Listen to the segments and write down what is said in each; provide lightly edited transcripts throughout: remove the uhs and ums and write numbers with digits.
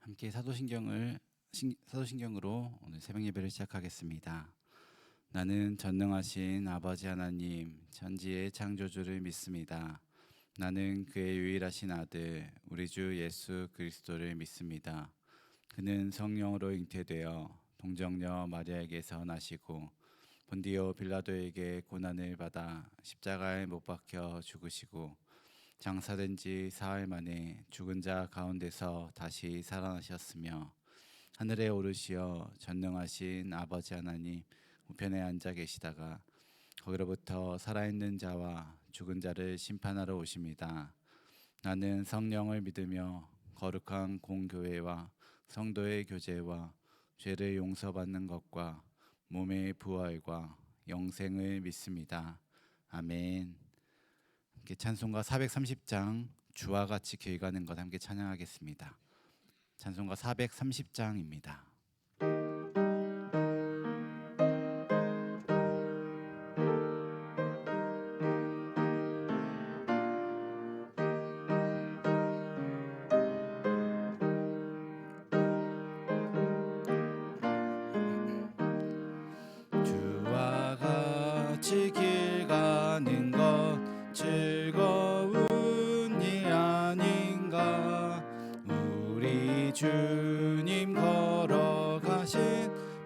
함께 사도신경으로 오늘 새벽 예배를 시작하겠습니다. 나는 전능하신 아버지 하나님, 천지의 창조주를 믿습니다. 나는 그의 유일하신 아들, 우리 주 예수 그리스도를 믿습니다. 그는 성령으로 잉태되어 동정녀 마리아에게서 나시고 본디오 빌라도에게 고난을 받아 십자가에 못 박혀 죽으시고 장사된 지 사흘 만에 죽은 자 가운데서 다시 살아나셨으며 하늘에 오르시어 전능하신 아버지 하나님 우편에 앉아 계시다가 거기로부터 살아있는 자와 죽은 자를 심판하러 오십니다. 나는 성령을 믿으며 거룩한 공교회와 성도의 교제와 죄를 용서받는 것과 몸의 부활과 영생을 믿습니다. 아멘. 함께 찬송가 430장 주와 같이 길 가는 것 함께 찬양하겠습니다. 찬송가 430장입니다. 주와 같이 길 가는 것 즐거운 일 아닌가. 우리 주님 걸어가신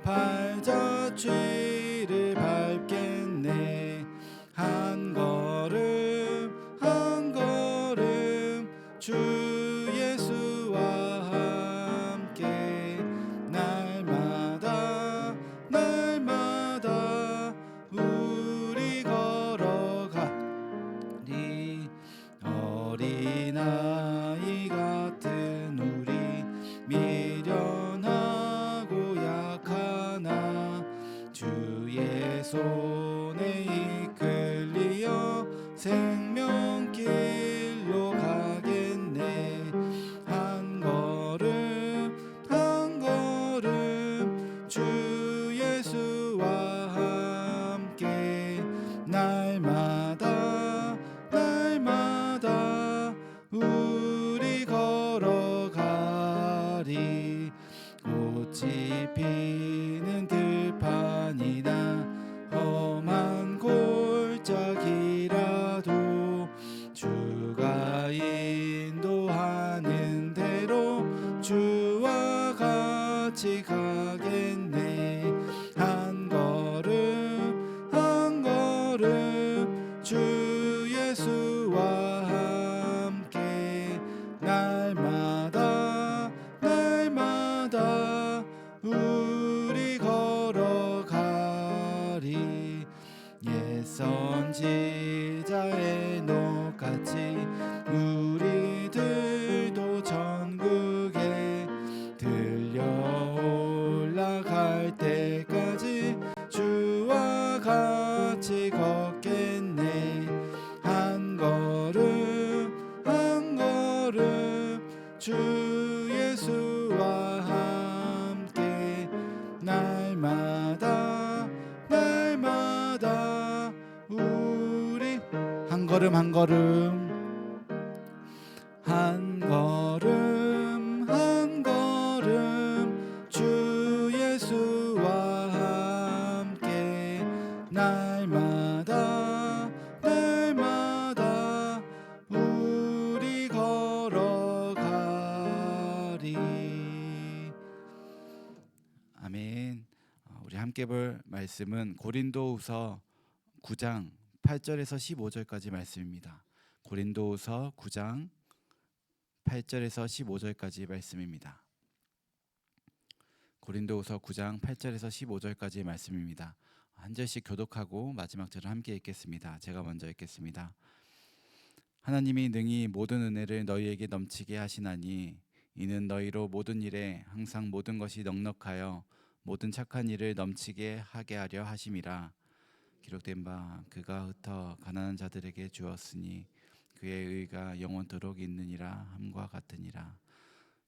발자취를 밟겠네. 한 걸음 한 걸음 주 예수와 함께 날마다 날마다 우리 걸어가리. 어린아이 같은 우리 미련하고 약하나 주의 손에 이끌리어 생명길로 가겠네. 한 걸음 한 걸음 주 예수와 함께 날마다 날마다 우리 걸어가리. 꽃이 피는 들판이나 험한 골짜기라도 주가 인도하는 대로 주와 같이 가겠네. 한 걸음 한 걸음 주 예수와 함께 날마다 날마다 우리 걸어가리. 옛 선지자의 녹같이 우리들도 전국에 들려 올라갈 때까지 주와 같이 걷겠네. 한 걸음 한 걸음 주 예수와 함께 날마다 날마다 우리 한 걸음 한 걸음 한 걸음 한 걸음 주 예수와 함께 날마다 날마다 우리 걸어가리. 아멘. 우리 함께 볼 말씀은 고린도후서 9장 8절에서 15절까지 말씀입니다. 고린도후서 9장 8절에서 15절까지 말씀입니다. 고린도후서 9장 8절에서 15절까지 말씀입니다. 한 절씩 교독하고 마지막 절을 함께 읽겠습니다. 제가 먼저 읽겠습니다. 하나님이 능히 모든 은혜를 너희에게 넘치게 하시나니 이는 너희로 모든 일에 항상 모든 것이 넉넉하여 모든 착한 일을 넘치게 하게 하려 하심이라. 기록된 바 그가 흩어 가난한 자들에게 주었으니 그의 의가 영원토록 있느니라 함과 같으니라.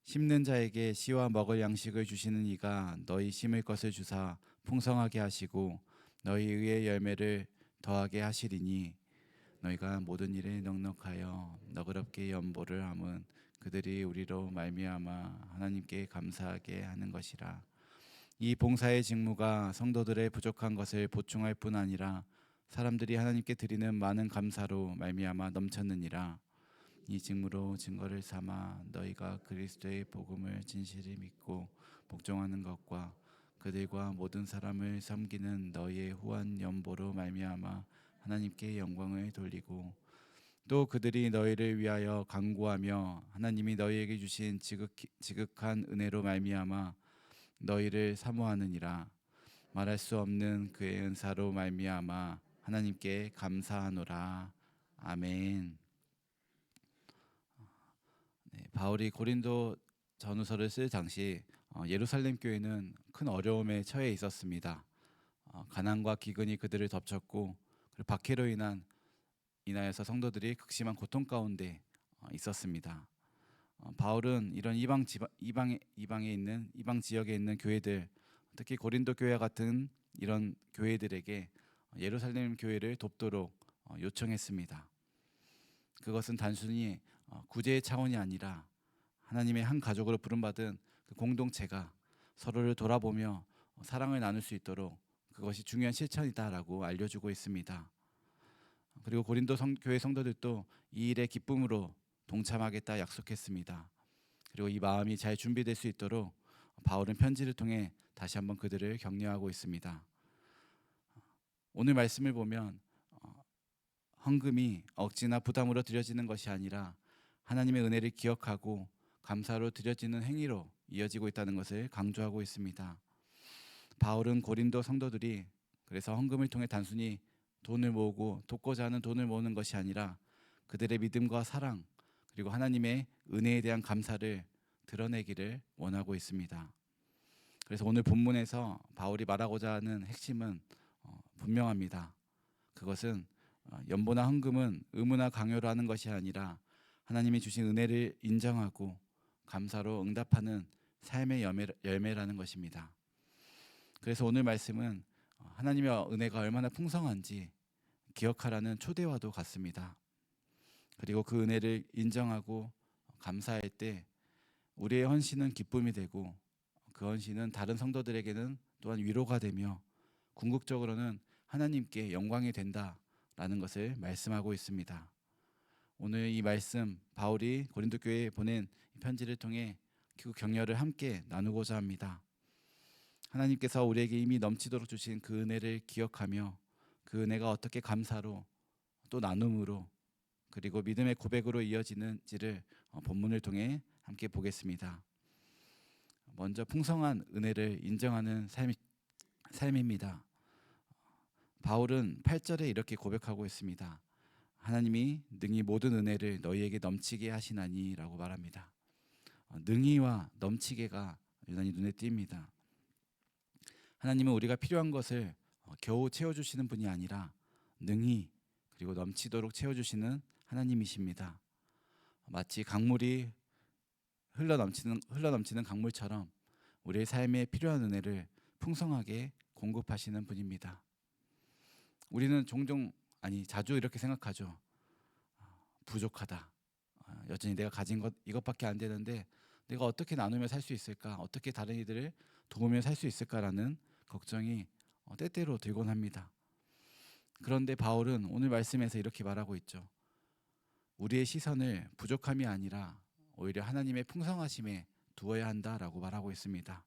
심는 자에게 씨와 먹을 양식을 주시는 이가 너희 심을 것을 주사 풍성하게 하시고 너희 의의 열매를 더하게 하시리니 너희가 모든 일에 넉넉하여 너그럽게 연보를 함은 그들이 우리로 말미암아 하나님께 감사하게 하는 것이라. 이 봉사의 직무가 성도들의 부족한 것을 보충할 뿐 아니라 사람들이 하나님께 드리는 많은 감사로 말미암아 넘쳤느니라. 이 직무로 증거를 삼아 너희가 그리스도의 복음을 진실히 믿고 복종하는 것과 그들과 모든 사람을 섬기는 너희의 후한 연보로 말미암아 하나님께 영광을 돌리고 또 그들이 너희를 위하여 간구하며 하나님이 너희에게 주신 지극한 은혜로 말미암아 너희를 사모하느니라. 말할 수 없는 그의 은사로 말미암아 하나님께 감사하노라. 아멘. 네, 바울이 고린도 전후서를 쓸 당시 예루살렘 교회는 큰 어려움에 처해 있었습니다. 가난과 기근이 그들을 덮쳤고 그리고 박해로 인하여서 성도들이 극심한 고통 가운데 있었습니다. 바울은 이런 이방에 있는 이방 지역에 있는 교회들, 특히 고린도 교회 같은 이런 교회들에게 예루살렘 교회를 돕도록 요청했습니다. 그것은 단순히 구제의 차원이 아니라 하나님의 한 가족으로 부름받은 그 공동체가 서로를 돌아보며 사랑을 나눌 수 있도록 그것이 중요한 실천이다라고 알려주고 있습니다. 그리고 고린도 교회 성도들도 이 일에 기쁨으로 동참하겠다 약속했습니다. 그리고 이 마음이 잘 준비될 수 있도록 바울은 편지를 통해 다시 한번 그들을 격려하고 있습니다. 오늘 말씀을 보면 헌금이 억지나 부담으로 드려지는 것이 아니라 하나님의 은혜를 기억하고 감사로 드려지는 행위로 이어지고 있다는 것을 강조하고 있습니다. 바울은 고린도 성도들이 그래서 헌금을 통해 단순히 돈을 모으고 돕고자 하는 돈을 모으는 것이 아니라 그들의 믿음과 사랑 그리고 하나님의 은혜에 대한 감사를 드러내기를 원하고 있습니다. 그래서 오늘 본문에서 바울이 말하고자 하는 핵심은 분명합니다. 그것은 연보나 헌금은 의무나 강요로 하는 것이 아니라 하나님이 주신 은혜를 인정하고 감사로 응답하는 삶의 열매라는 것입니다. 그래서 오늘 말씀은 하나님의 은혜가 얼마나 풍성한지 기억하라는 초대와도 같습니다. 그리고 그 은혜를 인정하고 감사할 때 우리의 헌신은 기쁨이 되고 그 헌신은 다른 성도들에게는 또한 위로가 되며 궁극적으로는 하나님께 영광이 된다라는 것을 말씀하고 있습니다. 오늘 이 말씀 바울이 고린도 교회에 보낸 편지를 통해 그 격려를 함께 나누고자 합니다. 하나님께서 우리에게 이미 넘치도록 주신 그 은혜를 기억하며 그 은혜가 어떻게 감사로 또 나눔으로 그리고 믿음의 고백으로 이어지는지를 본문을 통해 함께 보겠습니다. 먼저 풍성한 은혜를 인정하는 삶입니다. 바울은 8절에 이렇게 고백하고 있습니다. 하나님이 능히 모든 은혜를 너희에게 넘치게 하시나니 라고 말합니다. 능히와 넘치게가 유난히 눈에 띕니다. 하나님은 우리가 필요한 것을 겨우 채워주시는 분이 아니라 능히 그리고 넘치도록 채워주시는 하나님이십니다. 마치 강물이 흘러넘치는 강물처럼 우리의 삶에 필요한 은혜를 풍성하게 공급하시는 분입니다. 우리는 자주 이렇게 생각하죠. 부족하다. 여전히 내가 가진 것 이것밖에 안 되는데 내가 어떻게 나누며 살 수 있을까? 어떻게 다른 이들을 도우며 살 수 있을까라는 걱정이 때때로 들곤 합니다. 그런데 바울은 오늘 말씀에서 이렇게 말하고 있죠. 우리의 시선을 부족함이 아니라 오히려 하나님의 풍성하심에 두어야 한다라고 말하고 있습니다.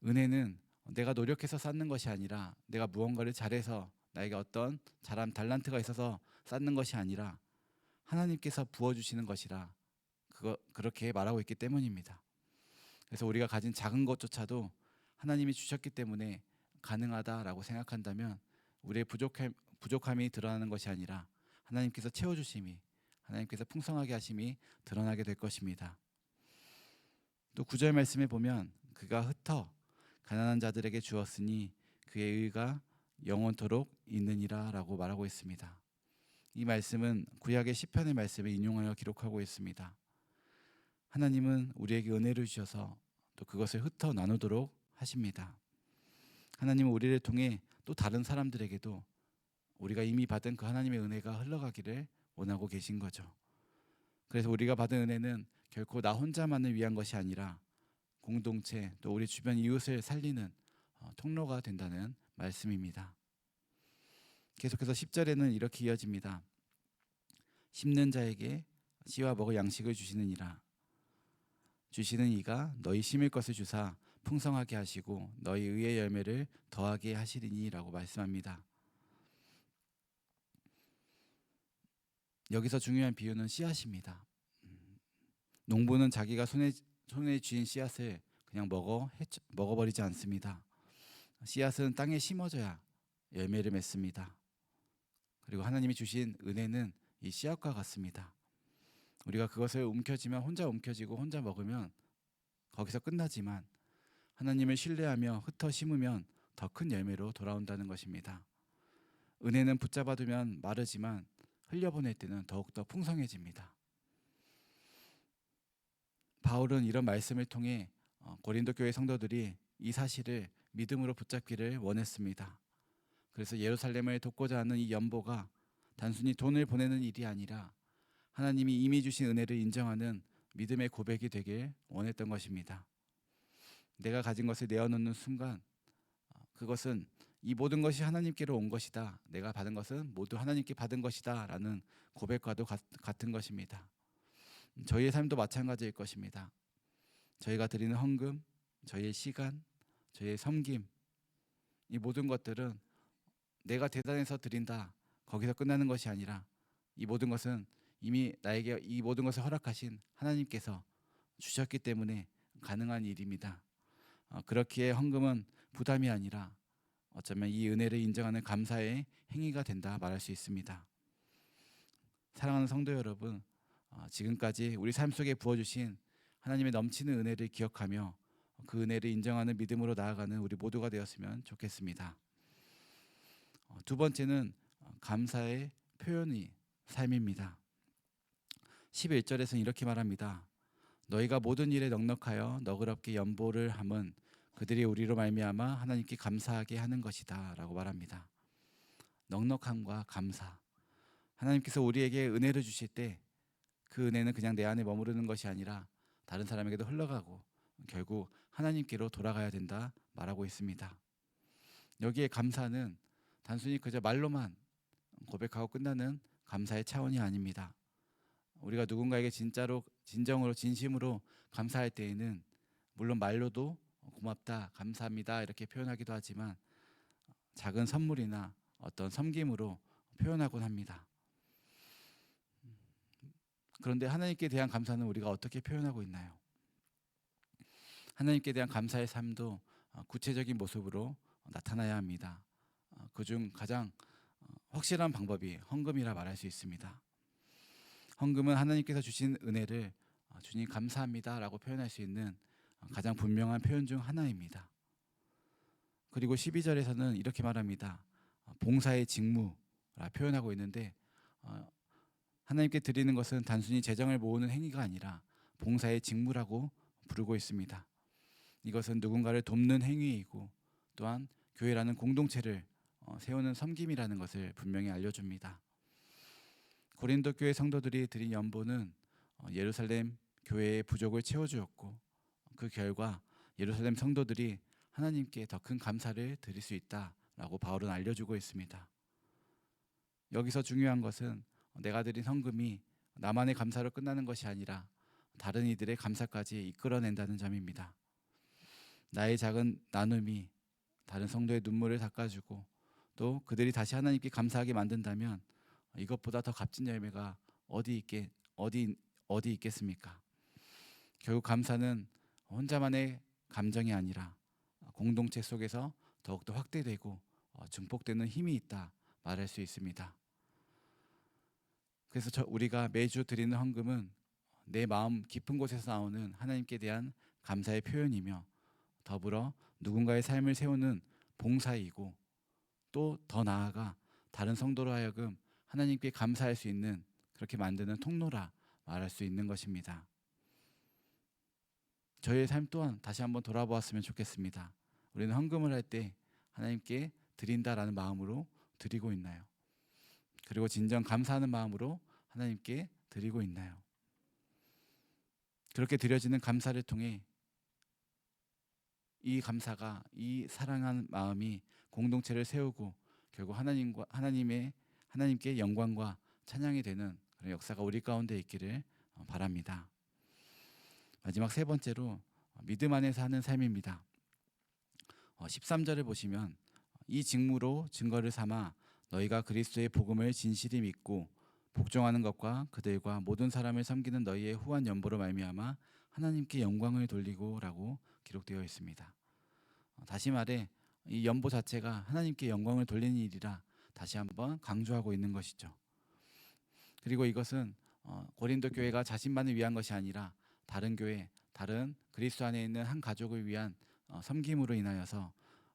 은혜는 내가 노력해서 쌓는 것이 아니라 내가 무언가를 잘해서 나에게 어떤 잘한 달란트가 있어서 쌓는 것이 아니라 하나님께서 부어주시는 것이라 그렇게 말하고 있기 때문입니다. 그래서 우리가 가진 작은 것조차도 하나님이 주셨기 때문에 가능하다라고 생각한다면 우리의 부족함이 드러나는 것이 아니라 하나님께서 채워주심이 하나님께서 풍성하게 하심이 드러나게 될 것입니다. 또 9절 말씀에 보면 그가 흩어 가난한 자들에게 주었으니 그의 의가 영원토록 있느니라 라고 말하고 있습니다. 이 말씀은 구약의 시편의 말씀을 인용하여 기록하고 있습니다. 하나님은 우리에게 은혜를 주셔서 또 그것을 흩어 나누도록 하십니다. 하나님은 우리를 통해 또 다른 사람들에게도 우리가 이미 받은 그 하나님의 은혜가 흘러가기를 원하고 계신 거죠. 그래서 우리가 받은 은혜는 결코 나 혼자만을 위한 것이 아니라 공동체 또 우리 주변 이웃을 살리는 통로가 된다는 말씀입니다. 계속해서 10절에는 이렇게 이어집니다. 심는 자에게 씨와 먹을 양식을 주시는 이가 너희 심을 것을 주사 풍성하게 하시고 너희 의의 열매를 더하게 하시리니라고 말씀합니다. 여기서 중요한 비유는 씨앗입니다. 농부는 자기가 손에 쥔 씨앗을 그냥 먹어버리지 않습니다. 씨앗은 땅에 심어져야 열매를 맺습니다. 그리고 하나님이 주신 은혜는 이 씨앗과 같습니다. 우리가 그것을 혼자 움켜쥐고 혼자 먹으면 거기서 끝나지만 하나님을 신뢰하며 흩어 심으면 더 큰 열매로 돌아온다는 것입니다. 은혜는 붙잡아두면 마르지만 흘려보낼 때는 더욱더 풍성해집니다. 바울은 이런 말씀을 통해 고린도 교회 성도들이 이 사실을 믿음으로 붙잡기를 원했습니다. 그래서 예루살렘을 돕고자 하는 이 연보가 단순히 돈을 보내는 일이 아니라 하나님이 이미 주신 은혜를 인정하는 믿음의 고백이 되길 원했던 것입니다. 내가 가진 것을 내어놓는 순간 그것은 이 모든 것이 하나님께로 온 것이다. 내가 받은 것은 모두 하나님께 받은 것이다 라는 고백과도 같은 것입니다. 저희의 삶도 마찬가지일 것입니다. 저희가 드리는 헌금, 저희의 시간, 저희의 섬김, 이 모든 것들은 내가 대단해서 드린다 거기서 끝나는 것이 아니라 이 모든 것은 이미 나에게 이 모든 것을 허락하신 하나님께서 주셨기 때문에 가능한 일입니다. 그렇기에 헌금은 부담이 아니라 어쩌면 이 은혜를 인정하는 감사의 행위가 된다 말할 수 있습니다. 사랑하는 성도 여러분, 지금까지 우리 삶 속에 부어주신 하나님의 넘치는 은혜를 기억하며 그 은혜를 인정하는 믿음으로 나아가는 우리 모두가 되었으면 좋겠습니다. 두 번째는 감사의 표현이 삶입니다. 11절에서는 이렇게 말합니다. 너희가 모든 일에 넉넉하여 너그럽게 연보를 함은 그들이 우리로 말미암아 하나님께 감사하게 하는 것이다 라고 말합니다. 넉넉함과 감사, 하나님께서 우리에게 은혜를 주실 때 그 은혜는 그냥 내 안에 머무르는 것이 아니라 다른 사람에게도 흘러가고 결국 하나님께로 돌아가야 된다 말하고 있습니다. 여기에 감사는 단순히 그저 말로만 고백하고 끝나는 감사의 차원이 아닙니다. 우리가 누군가에게 진정으로 진심으로 감사할 때에는 물론 말로도 고맙다, 감사합니다 이렇게 표현하기도 하지만 작은 선물이나 어떤 섬김으로 표현하곤 합니다. 그런데 하나님께 대한 감사는 우리가 어떻게 표현하고 있나요? 하나님께 대한 감사의 삶도 구체적인 모습으로 나타나야 합니다. 그중 가장 확실한 방법이 헌금이라 말할 수 있습니다. 헌금은 하나님께서 주신 은혜를 주님 감사합니다 라고 표현할 수 있는 가장 분명한 표현 중 하나입니다. 그리고 12절에서는 이렇게 말합니다. 봉사의 직무라 표현하고 있는데 하나님께 드리는 것은 단순히 재정을 모으는 행위가 아니라 봉사의 직무라고 부르고 있습니다. 이것은 누군가를 돕는 행위이고 또한 교회라는 공동체를 세우는 섬김이라는 것을 분명히 알려줍니다. 고린도 교회 성도들이 드린 연보는 예루살렘 교회의 부족을 채워주었고 그 결과 예루살렘 성도들이 하나님께 더 큰 감사를 드릴 수 있다라고 바울은 알려주고 있습니다. 여기서 중요한 것은 내가 드린 헌금이 나만의 감사로 끝나는 것이 아니라 다른 이들의 감사까지 이끌어낸다는 점입니다. 나의 작은 나눔이 다른 성도의 눈물을 닦아주고 또 그들이 다시 하나님께 감사하게 만든다면 이것보다 더 값진 열매가 어디 있겠습니까? 결국 감사는 혼자만의 감정이 아니라 공동체 속에서 더욱더 확대되고 증폭되는 힘이 있다 말할 수 있습니다. 그래서 우리가 매주 드리는 헌금은 내 마음 깊은 곳에서 나오는 하나님께 대한 감사의 표현이며 더불어 누군가의 삶을 세우는 봉사이고 또 더 나아가 다른 성도로 하여금 하나님께 감사할 수 있는 그렇게 만드는 통로라 말할 수 있는 것입니다. 저희의 삶 또한 다시 한번 돌아보았으면 좋겠습니다. 우리는 헌금을 할 때 하나님께 드린다라는 마음으로 드리고 있나요? 그리고 진정 감사하는 마음으로 하나님께 드리고 있나요? 그렇게 드려지는 감사를 통해 이 감사가, 이 사랑하는 마음이 공동체를 세우고 결국 하나님께 영광과 찬양이 되는 그런 역사가 우리 가운데 있기를 바랍니다. 마지막 세 번째로 믿음 안에 사는 삶입니다. 13절을 보시면 이 직무로 증거를 삼아 너희가 그리스도의 복음을 진실히 믿고 복종하는 것과 그들과 모든 사람을 섬기는 너희의 후한 연보로 말미암아 하나님께 영광을 돌리고라고 기록되어 있습니다. 다시 말해 이 연보 자체가 하나님께 영광을 돌리는 일이라 다시 한번 강조하고 있는 것이죠. 그리고 이것은 고린도 교회가 자신만을 위한 것이 아니라 다른 교회, 다른 그리스도 안에 있는 한 가족을 위한 섬김으로 인하여서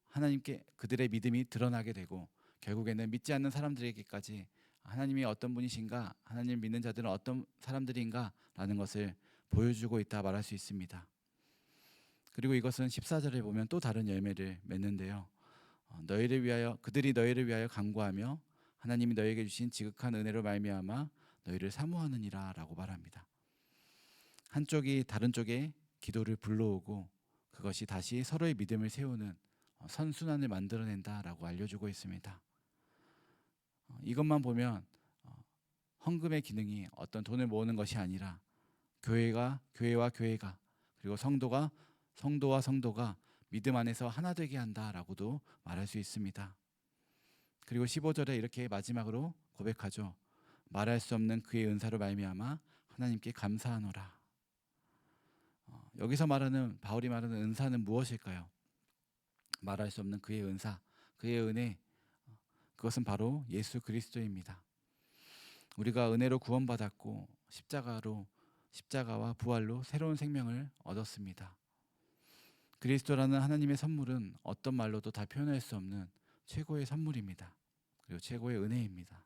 하나님께 그들의 믿음이 드러나게 되고 결국에는 믿지 않는 사람들에게까지 하나님이 어떤 분이신가, 하나님을 믿는 자들은 어떤 사람들인가라는 것을 보여주고 있다 말할 수 있습니다. 그리고 이것은 14절에 보면 또 다른 열매를 맺는데요. 그들이 너희를 위하여 간구하며 하나님이 너희에게 주신 지극한 은혜로 말미암아 너희를 사모하느니라라고 말합니다. 한쪽이 다른 쪽에 기도를 불러오고 그것이 다시 서로의 믿음을 세우는 선순환을 만들어낸다라고 알려주고 있습니다. 이것만 보면 헌금의 기능이 어떤 돈을 모으는 것이 아니라 교회와 교회가 그리고 성도와 성도가 믿음 안에서 하나 되게 한다라고도 말할 수 있습니다. 그리고 15절에 이렇게 마지막으로 고백하죠. 말할 수 없는 그의 은사로 말미암아 하나님께 감사하노라. 여기서 바울이 말하는 은사는 무엇일까요? 말할 수 없는 그의 은사, 그의 은혜, 그것은 바로 예수 그리스도입니다. 우리가 은혜로 구원받았고 십자가와 부활로 새로운 생명을 얻었습니다. 그리스도라는 하나님의 선물은 어떤 말로도 다 표현할 수 없는 최고의 선물입니다. 그리고 최고의 은혜입니다.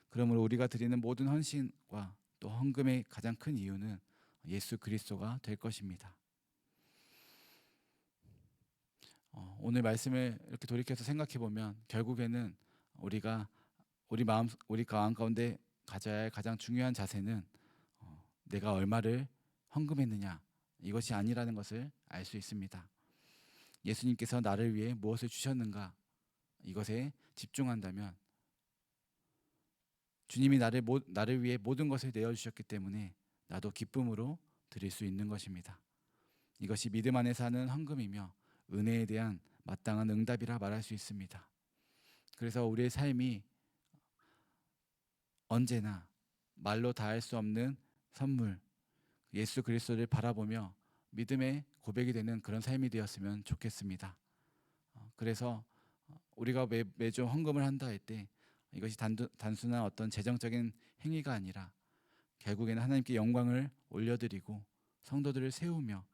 그러므로 우리가 드리는 모든 헌신과 또 헌금의 가장 큰 이유는 예수 그리스도가 될 것입니다. 오늘 말씀을 이렇게 돌이켜서 생각해 보면 결국에는 우리 마음 가운데 가져야 할 가장 중요한 자세는 내가 얼마를 헌금했느냐 이것이 아니라는 것을 알 수 있습니다. 예수님께서 나를 위해 무엇을 주셨는가 이것에 집중한다면 주님이 나를 위해 모든 것을 내어주셨기 때문에 나도 기쁨으로 드릴 수 있는 것입니다. 이것이 믿음 안에 사는 헌금이며 은혜에 대한 마땅한 응답이라 말할 수 있습니다. 그래서 우리의 삶이 언제나 말로 다할 수 없는 선물 예수 그리스도를 바라보며 믿음의 고백이 되는 그런 삶이 되었으면 좋겠습니다. 그래서 우리가 매주 헌금을 한다 할 때 이것이 단순한 어떤 재정적인 행위가 아니라 결국에는 하나님께 영광을 올려드리고 성도들을 세우며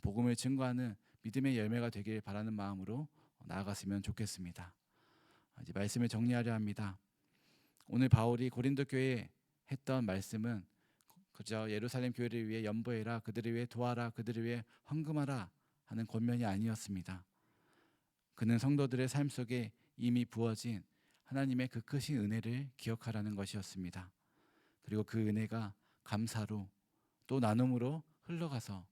복음을 증거하는 믿음의 열매가 되길 바라는 마음으로 나아갔으면 좋겠습니다. 이제 말씀을 정리하려 합니다. 오늘 바울이 고린도 교회에 했던 말씀은 그저 예루살렘 교회를 위해 연보해라, 그들을 위해 도와라, 그들을 위해 헌금하라 하는 권면이 아니었습니다. 그는 성도들의 삶 속에 이미 부어진 하나님의 그 크신 은혜를 기억하라는 것이었습니다. 그리고 그 은혜가 감사로 또 나눔으로 흘러가서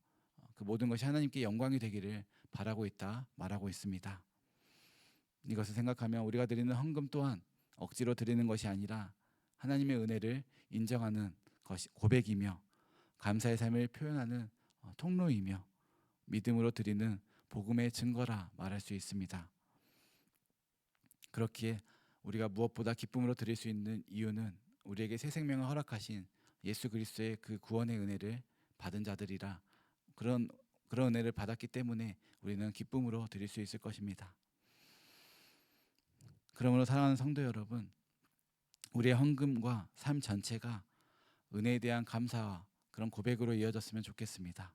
그 모든 것이 하나님께 영광이 되기를 바라고 있다 말하고 있습니다. 이것을 생각하면 우리가 드리는 헌금 또한 억지로 드리는 것이 아니라 하나님의 은혜를 인정하는 것이 고백이며 감사의 삶을 표현하는 통로이며 믿음으로 드리는 복음의 증거라 말할 수 있습니다. 그렇기에 우리가 무엇보다 기쁨으로 드릴 수 있는 이유는 우리에게 새 생명을 허락하신 예수 그리스도의 그 구원의 은혜를 받은 자들이라 그런 은혜를 받았기 때문에 우리는 기쁨으로 드릴 수 있을 것입니다. 그러므로 사랑하는 성도 여러분, 우리의 헌금과 삶 전체가 은혜에 대한 감사와 그런 고백으로 이어졌으면 좋겠습니다.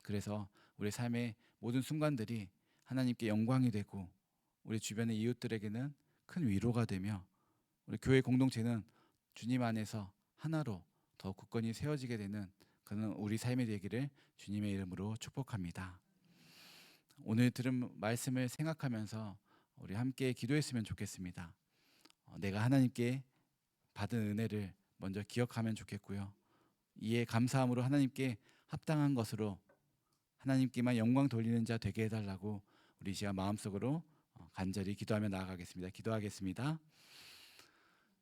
그래서 우리 삶의 모든 순간들이 하나님께 영광이 되고 우리 주변의 이웃들에게는 큰 위로가 되며 우리 교회 공동체는 주님 안에서 하나로 더 굳건히 세워지게 되는 그런 우리 삶이 되기를 주님의 이름으로 축복합니다. 오늘 들은 말씀을 생각하면서 우리 함께 기도했으면 좋겠습니다. 내가 하나님께 받은 은혜를 먼저 기억하면 좋겠고요. 이에 감사함으로 하나님께 합당한 것으로 하나님께만 영광 돌리는 자 되게 해달라고 우리 시간 마음속으로 간절히 기도하며 나아가겠습니다. 기도하겠습니다.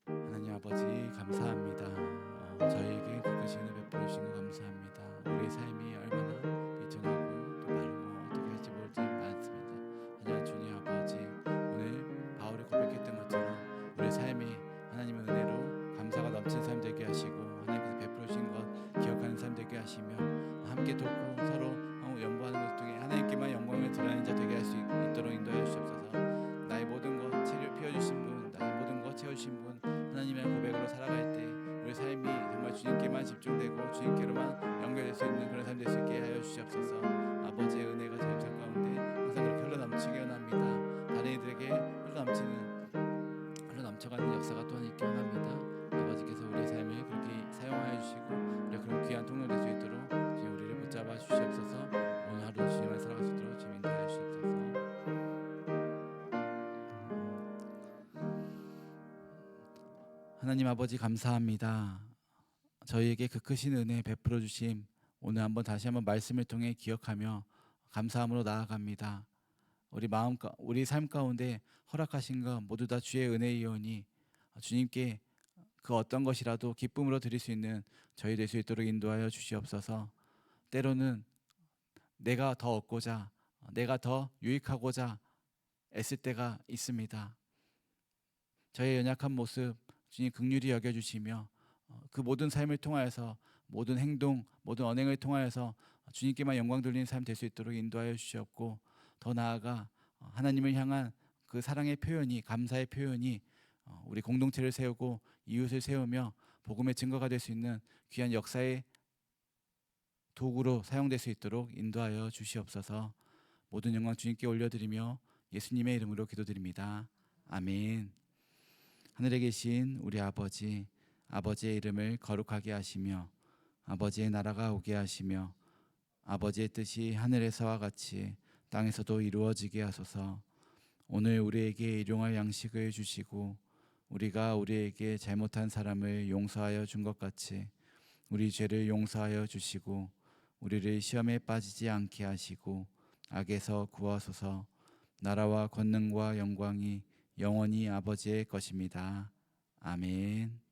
하나님 아버지 감사합니다. 저희에게 그 크신 은혜 베풀어 주신 거 감사합니다. 우리의 삶이 얼마나 비천하고 또 마르고 어떻게 할지 모르지 많습니다. 하나님 주님 아버지, 오늘 바울이 고백했던 것처럼 우리의 삶이 하나님의 은혜로 감사가 넘친 삶 되게 하시고 하나님께서 베풀어 주신 것 기억하는 삶 되게 하시며 함께 돕고 서로 연구하는 것 중에 하나님께만 영광을 드러내는 자 되게 할 수 있도록 인도하여 주시옵소서. 나의 모든 것 피워주신 분, 나의 모든 것 채워주신 분, 하나님의 고백으로 살아갈 때 우리 삶이 정말 주님께만 집중되고 주님께로만 연결될 수 있는 그런 삶 될 수 있게 하여 주시옵소서. 아버지의 은혜가 저희 삶 가운데 항상 그렇게 흘러넘치기 원합니다. 다른 이들에게 흘러넘쳐가는 역사가 또한 있기 원합니다. 아버지께서 우리의 삶을 그렇게 사용하여 주시고 우리가 그런 귀한 통로 될 수 있도록 주님 우리를 붙잡아 주시옵소서. 오늘 하루 주님을 살아갈 수 있도록 주님 인도하여 주시옵소서. 하나님 아버지 감사합니다. 저희에게 그 크신 은혜 베풀어 주심 오늘 다시 한번 말씀을 통해 기억하며 감사함으로 나아갑니다. 우리 삶 가운데 허락하신 것 모두 다 주의 은혜이오니 주님께 그 어떤 것이라도 기쁨으로 드릴 수 있는 저희 될 수 있도록 인도하여 주시옵소서. 때로는 내가 더 얻고자, 내가 더 유익하고자 애쓸 때가 있습니다. 저의 연약한 모습 주님 긍휼히 여겨주시며 그 모든 삶을 통하여서 모든 행동, 모든 언행을 통하여서 주님께만 영광 돌리는 삶 될 수 있도록 인도하여 주시옵고, 더 나아가 하나님을 향한 그 사랑의 표현이, 감사의 표현이 우리 공동체를 세우고 이웃을 세우며 복음의 증거가 될 수 있는 귀한 역사의 도구로 사용될 수 있도록 인도하여 주시옵소서. 모든 영광 주님께 올려드리며 예수님의 이름으로 기도드립니다. 아멘. 하늘에 계신 우리 아버지, 아버지의 이름을 거룩하게 하시며 아버지의 나라가 오게 하시며 아버지의 뜻이 하늘에서와 같이 땅에서도 이루어지게 하소서. 오늘 우리에게 일용할 양식을 주시고 우리가 우리에게 잘못한 사람을 용서하여 준 것 같이 우리 죄를 용서하여 주시고 우리를 시험에 빠지지 않게 하시고 악에서 구하소서. 나라와 권능과 영광이 영원히 아버지의 것입니다. 아멘.